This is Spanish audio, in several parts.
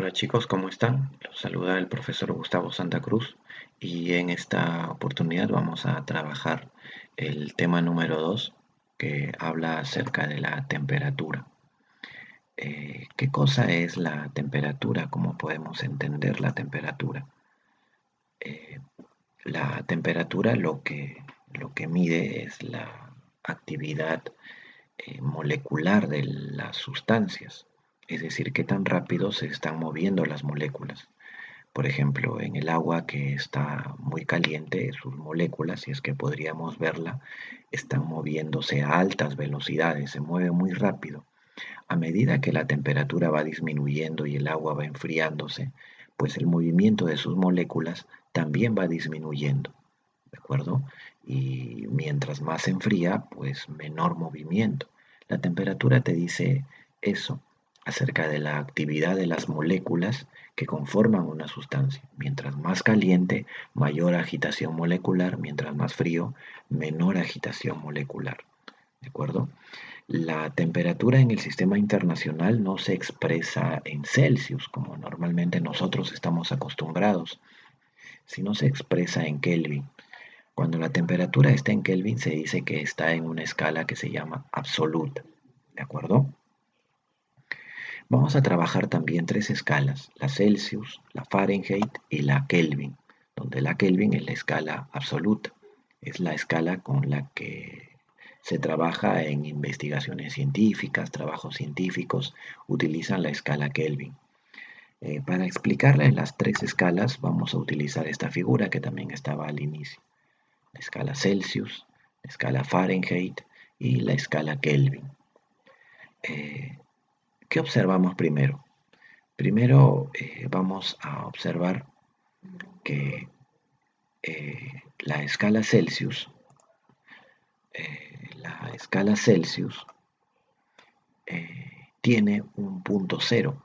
Hola chicos, ¿cómo están? Los saluda el profesor Gustavo Santa Cruz y en esta oportunidad vamos a trabajar el tema número 2 que habla acerca de la temperatura. ¿Qué cosa es la temperatura? ¿Cómo podemos entender la temperatura? Eh, la temperatura lo que mide es la actividad molecular de las sustancias, es decir, qué tan rápido se están moviendo las moléculas. Por ejemplo, en el agua que está muy caliente, sus moléculas, si es que podríamos verla, están moviéndose a altas velocidades, se mueve muy rápido. A medida que la temperatura va disminuyendo y el agua va enfriándose, pues el movimiento de sus moléculas también va disminuyendo, ¿de acuerdo? Y mientras más se enfría, pues menor movimiento. La temperatura te dice eso acerca de la actividad de las moléculas que conforman una sustancia. Mientras más caliente, mayor agitación molecular, mientras más frío, menor agitación molecular. ¿De acuerdo? La temperatura en el sistema internacional no se expresa en Celsius, como normalmente nosotros estamos acostumbrados, sino se expresa en Kelvin. Cuando la temperatura está en Kelvin se dice que está en una escala que se llama absoluta. ¿De acuerdo? Vamos a trabajar también tres escalas, la Celsius, la Fahrenheit y la Kelvin, donde la Kelvin es la escala absoluta, es la escala con la que se trabaja en investigaciones científicas, trabajos científicos, utilizan la escala Kelvin. Para explicarles las tres escalas vamos a utilizar esta figura que también estaba al inicio, la escala Celsius, la escala Fahrenheit y la escala Kelvin. ¿Qué observamos primero? Primero vamos a observar que la escala Celsius, tiene un punto cero,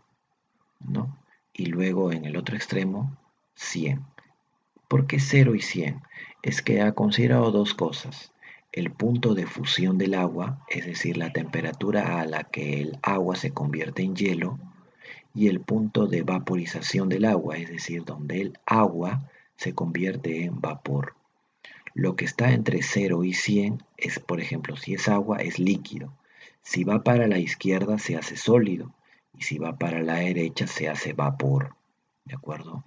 ¿no? Y luego en el otro extremo 100. ¿Por qué 0 y 100? Es que ha considerado dos cosas. El punto de fusión del agua, es decir, la temperatura a la que el agua se convierte en hielo, y el punto de vaporización del agua, es decir, donde el agua se convierte en vapor. Lo que está entre 0 y 100 es, por ejemplo, si es agua, es líquido. Si va para la izquierda, se hace sólido. Y si va para la derecha, se hace vapor. ¿De acuerdo?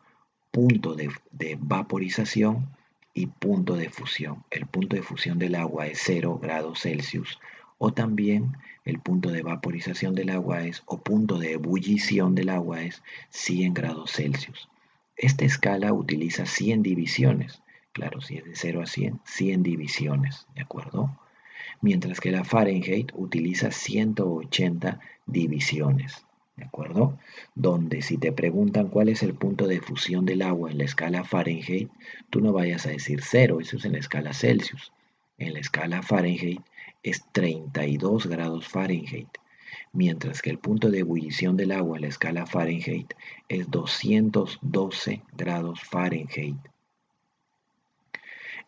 Punto de vaporización y punto de fusión. El punto de fusión del agua es 0 grados Celsius o también el punto de vaporización del agua es o punto de ebullición del agua es 100 grados Celsius. Esta escala utiliza 100 divisiones. Claro, si es de 0 a 100, 100 divisiones, ¿de acuerdo? Mientras que la Fahrenheit utiliza 180 divisiones, ¿de acuerdo? Donde si te preguntan cuál es el punto de fusión del agua en la escala Fahrenheit, tú no vayas a decir 0, eso es en la escala Celsius. En la escala Fahrenheit es 32 grados Fahrenheit, mientras que el punto de ebullición del agua en la escala Fahrenheit es 212 grados Fahrenheit.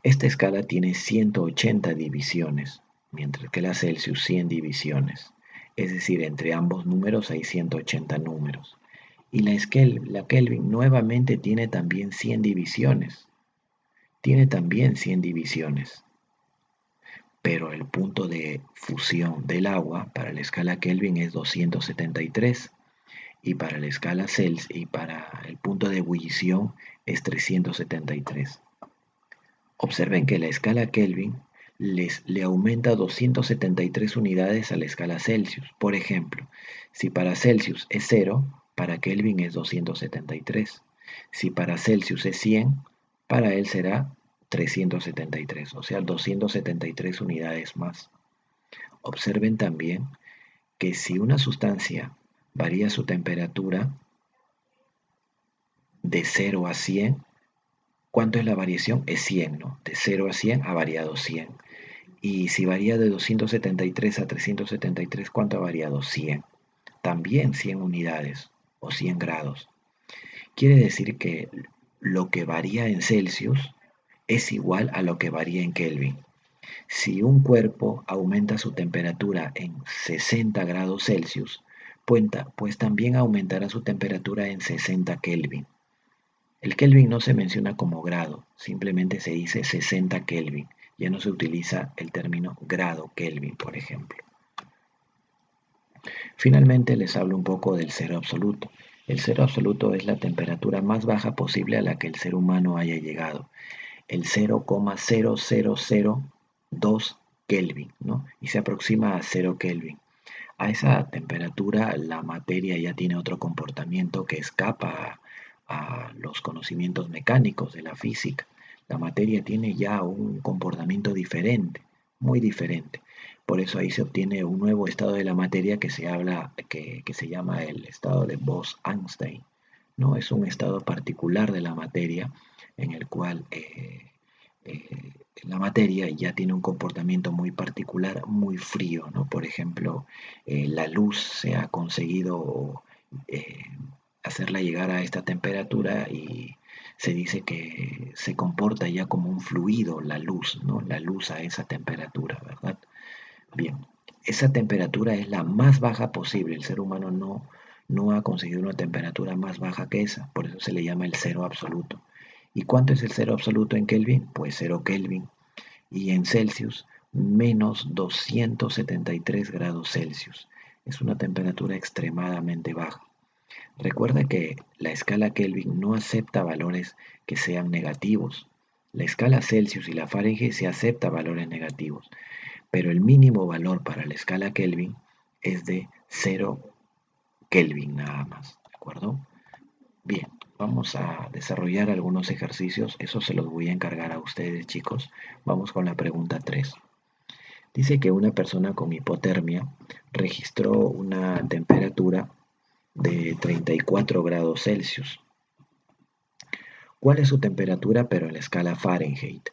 Esta escala tiene 180 divisiones, mientras que la Celsius 100 divisiones. Es decir, entre ambos números hay 180 números. Y la Kelvin nuevamente tiene también 100 divisiones. Tiene también 100 divisiones. Pero el punto de fusión del agua para la escala Kelvin es 273 y para la escala Celsius y para el punto de ebullición es 373. Observen que la escala Kelvin le aumenta 273 unidades a la escala Celsius. Por ejemplo, si para Celsius es 0, para Kelvin es 273. Si para Celsius es 100, para él será 373, o sea, 273 unidades más. Observen también que si una sustancia varía su temperatura de 0 a 100, ¿cuánto es la variación? Es 100, ¿no? De 0 a 100 ha variado 100. Y si varía de 273 a 373, ¿cuánto ha variado? 100. También 100 unidades o 100 grados. Quiere decir que lo que varía en Celsius es igual a lo que varía en Kelvin. Si un cuerpo aumenta su temperatura en 60 grados Celsius, Pues también aumentará su temperatura en 60 Kelvin. El Kelvin no se menciona como grado, simplemente se dice 60 Kelvin. Ya no se utiliza el término grado Kelvin, por ejemplo. Finalmente les hablo un poco del cero absoluto. El cero absoluto es la temperatura más baja posible a la que el ser humano haya llegado. El 0,0002 Kelvin, ¿no? Y se aproxima a 0 Kelvin. A esa temperatura la materia ya tiene otro comportamiento que escapa a los conocimientos mecánicos de la física. La materia tiene ya un comportamiento diferente, muy diferente. Por eso ahí se obtiene un nuevo estado de la materia que se llama el estado de Bose-Einstein. ¿No? Es un estado particular de la materia en el cual eh, la materia ya tiene un comportamiento muy particular, muy frío, ¿no? Por ejemplo, la luz se ha conseguido eh, hacerla llegar a esta temperatura y se dice que se comporta ya como un fluido la luz, ¿no? La luz a esa temperatura, ¿verdad? Bien, esa temperatura es la más baja posible. El ser humano no ha conseguido una temperatura más baja que esa, por eso se le llama el cero absoluto. ¿Y cuánto es el cero absoluto en Kelvin? Pues 0 Kelvin. Y en Celsius, menos 273 grados Celsius. Es una temperatura extremadamente baja. Recuerda que la escala Kelvin no acepta valores que sean negativos. La escala Celsius y la Fahrenheit se acepta valores negativos, pero el mínimo valor para la escala Kelvin es de 0 Kelvin nada más, ¿de acuerdo? Bien, vamos a desarrollar algunos ejercicios, eso se los voy a encargar a ustedes, chicos. Vamos con la pregunta 3. Dice que una persona con hipotermia registró una temperatura de 34 grados Celsius. ¿Cuál es su temperatura pero en la escala Fahrenheit?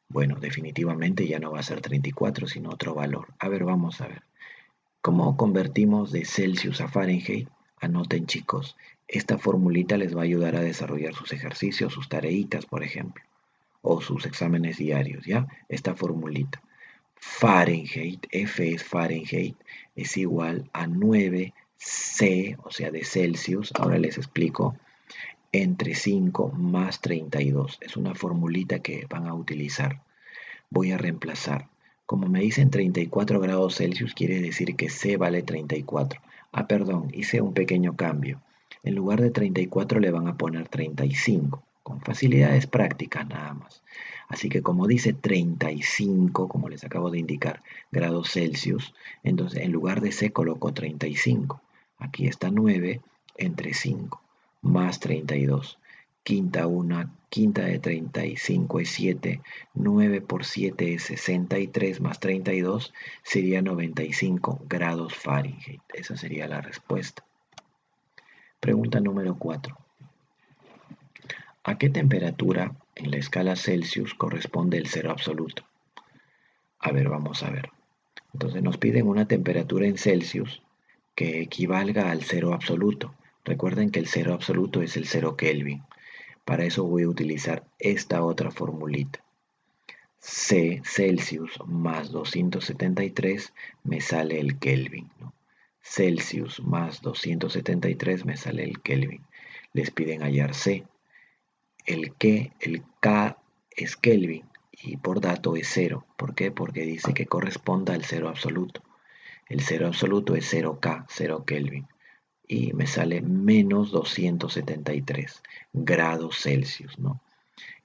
Bueno, definitivamente ya no va a ser 34, sino otro valor. A ver, vamos a ver. ¿Cómo convertimos de Celsius a Fahrenheit? Anoten, chicos, esta formulita les va a ayudar a desarrollar sus ejercicios, sus tareitas, por ejemplo, o sus exámenes diarios, ¿ya? Esta formulita. Fahrenheit, F es Fahrenheit, es igual a 9C, o sea, de Celsius, ahora les explico, entre 5 más 32. Es una formulita que van a utilizar. Voy a reemplazar. Como me dicen 34 grados Celsius, quiere decir que C vale 34. Ah, perdón, hice un pequeño cambio. En lugar de 34 le van a poner 35. Con facilidades prácticas nada más. Así que como dice 35, como les acabo de indicar, grados Celsius, entonces en lugar de C coloco 35. Aquí está 9 entre 5 más 32. Quinta de 35 es 7, 9 por 7 es 63 más 32 sería 95 grados Fahrenheit. Esa sería la respuesta. Pregunta número 4. ¿A qué temperatura en la escala Celsius corresponde el cero absoluto? A ver, vamos a ver. Entonces nos piden una temperatura en Celsius que equivalga al cero absoluto. Recuerden que el cero absoluto es el 0 Kelvin. Para eso voy a utilizar esta otra formulita. C Celsius más 273 me sale el Kelvin, ¿no? Celsius más 273 me sale el Kelvin. Les piden hallar C. El K es Kelvin y por dato es 0. ¿Por qué? Porque dice que corresponda al cero absoluto. El cero absoluto es 0K, 0 Kelvin. Y me sale menos 273 grados Celsius, ¿no?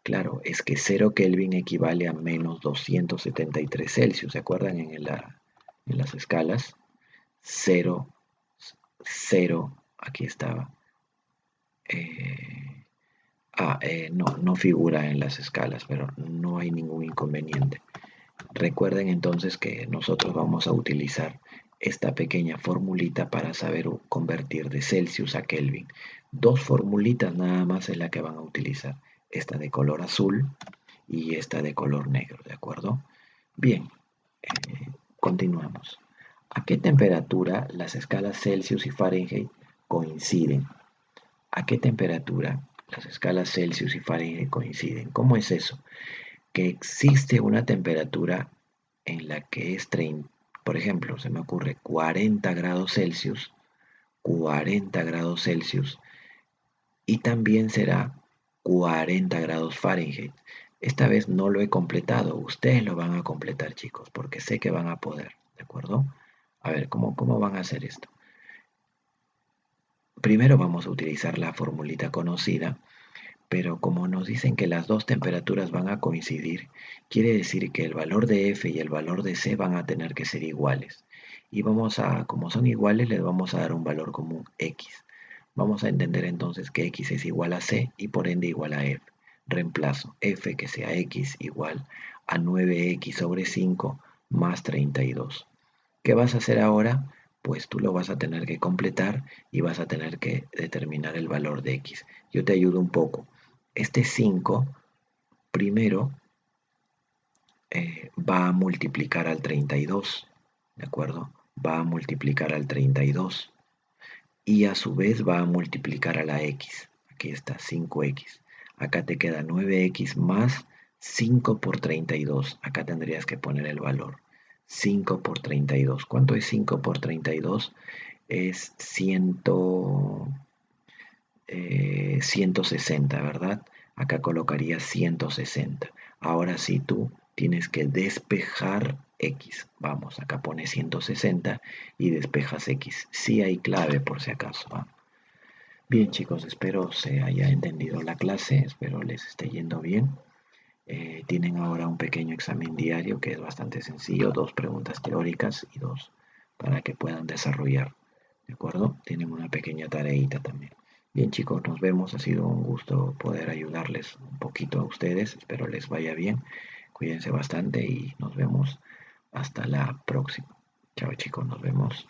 Claro, es que 0 Kelvin equivale a menos 273 Celsius. ¿Se acuerdan en las escalas? 0, 0, aquí estaba. No figura en las escalas, pero no hay ningún inconveniente. Recuerden entonces que nosotros vamos a utilizar esta pequeña formulita para saber convertir de Celsius a Kelvin. Dos formulitas nada más es la que van a utilizar. Esta de color azul y esta de color negro, ¿de acuerdo? Bien, continuamos. ¿A qué temperatura las escalas Celsius y Fahrenheit coinciden? ¿A qué temperatura las escalas Celsius y Fahrenheit coinciden? ¿Cómo es eso? Que existe una temperatura en la que es 30, por ejemplo, se me ocurre 40 grados Celsius, 40 grados Celsius y también será 40 grados Fahrenheit. Esta vez no lo he completado, ustedes lo van a completar, chicos, porque sé que van a poder, ¿de acuerdo? A ver, ¿cómo van a hacer esto? Primero vamos a utilizar la formulita conocida, pero como nos dicen que las dos temperaturas van a coincidir, quiere decir que el valor de F y el valor de C van a tener que ser iguales. Y como son iguales, les vamos a dar un valor común, X. Vamos a entender entonces que X es igual a C y por ende igual a F. Reemplazo F que sea X igual a 9X sobre 5 más 32. ¿Qué vas a hacer ahora? Pues tú lo vas a tener que completar y vas a tener que determinar el valor de X. Yo te ayudo un poco. Este 5 primero va a multiplicar al 32, ¿de acuerdo? Va a multiplicar al 32 y a su vez va a multiplicar a la X. Aquí está 5X. Acá te queda 9X más 5 por 32. Acá tendrías que poner el valor. 5 por 32. ¿Cuánto es 5 por 32? Es 160, ¿verdad? Acá colocaría 160. Ahora sí tú tienes que despejar X. Vamos, acá pone 160 y despejas X. Sí hay clave por si acaso. ¿Va? Bien chicos, espero se haya entendido la clase, espero les esté yendo bien. Tienen ahora un pequeño examen diario que es bastante sencillo, 2 preguntas teóricas y 2 para que puedan desarrollar. ¿De acuerdo? Tienen una pequeña tareita también. Bien chicos, nos vemos. Ha sido un gusto poder ayudarles un poquito a ustedes. Espero les vaya bien. Cuídense bastante y nos vemos hasta la próxima. Chao chicos, nos vemos.